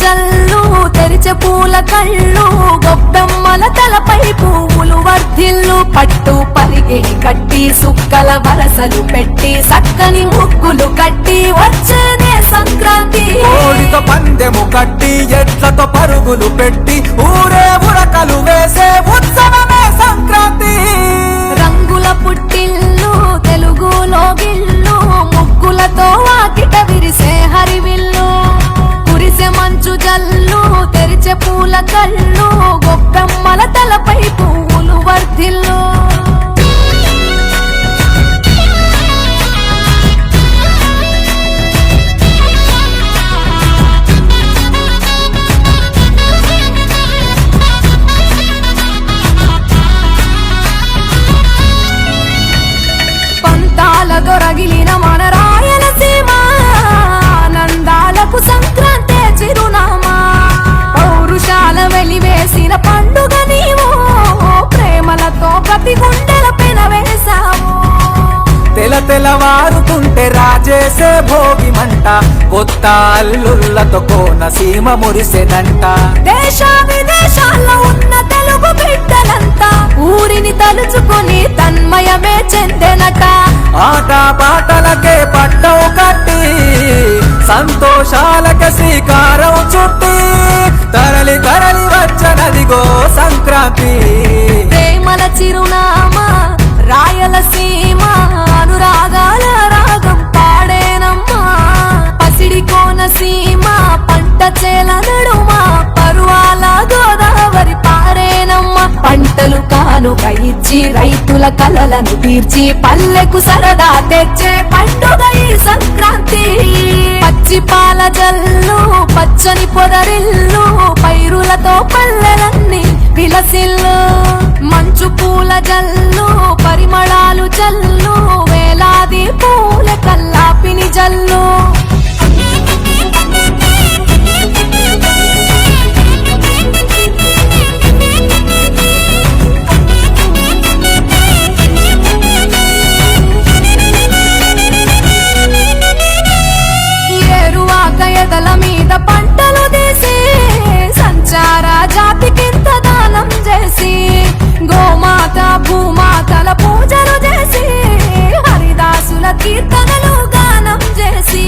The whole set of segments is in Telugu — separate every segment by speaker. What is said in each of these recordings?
Speaker 1: జల్లు తెరిచే పూల కళ్ళు గొబ్బెమ్మల తలపై పువ్వులు వర్ధిల్లు పట్టు పరిగెడి కట్టి సుక్కల వరసలు పెట్టి సక్కని ముగ్గులు కట్టి వచ్చేదే సంక్రాంతి
Speaker 2: కోడితో పందెము కట్టి ఎట్లతో పరుగులు పెట్టి ఊరే ఉరకలు వేసే ఉత్సవమే సంక్రాంతి
Speaker 1: రంగుల పుట్టిల్లు తెలుగులో గిల్లు ముగ్గులతో వాకిట విరిసే హరివిల్లు కురిసే మంచు జల్లు తెరిచే పూల కళ్ళు గొబ్బెమ్మల తలపై పువ్వులు వర్ధిల్లు దొరగిలిన మన రాయలసీమ ఆనందాలకు సంక్రాంతి చిరునామా పౌరుషాల వెలివేసిన పండుగ నీవు ప్రేమలతో ప్రతి గుండెల పెనవేశావు
Speaker 2: తెలవారుతుంటే రాజేసే భోగి మంట కొత్త అల్లుళ్ళతో కోనసీమ మురిసెనంట
Speaker 1: దేశ విదేశాల్లో ఉన్న తెలుగు బిడ్డలంతా ఊరిని తలుచుకుని తన్మయమే చెందెనట
Speaker 2: ఆట పాటలకే పట్టం కట్టి సంతోషాలకే శ్రీకారం చుట్టి తరలి తరలి వచ్చనదిగో సంక్రాంతి
Speaker 1: ప్రేమల చిరునామా రాయలసీమ అనురాగాల రాగం పాడేనమ్మా పసిడి కోనసీమ పంట చేల నడుమ పరువాల గోదావరి పారేనమ్మ పంటలు కానుక ఇచ్చి రైతుల కలలను తీర్చి పల్లెకు సరదా తెచ్చే పండుగ ఈ సంక్రాంతి పచ్చి పాల జల్లు పచ్చని పొదరిల్లు పైరులతో పల్లెలన్నీ విలసిల్లు మంచు పూల జల్లు పరిమళాలు జల్లు వేలాది పూల కల్లాపిని జల్లు ఎదల మీద పంటలు తీసి సంచార జాతికింత దానం చేసి గోమాత భూమాతల పూజలు చేసి హరిదాసుల కీర్తనలు గానం చేసి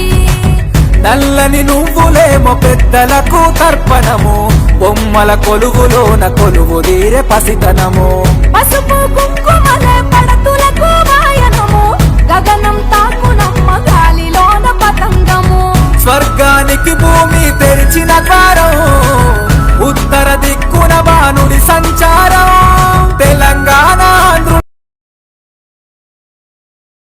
Speaker 2: నల్లని నువ్వులేమో పెద్దలకు తర్పణము బొమ్మల కొలువులోన కొలువు తీరే పసితనము
Speaker 1: పసుపు కుంకుమలే పడతులకు వాయనము గగనం తాకునమ్మ గాలిలోన పతంగము
Speaker 2: స్వర్గానికి భూమి తెరిచిన ద్వారం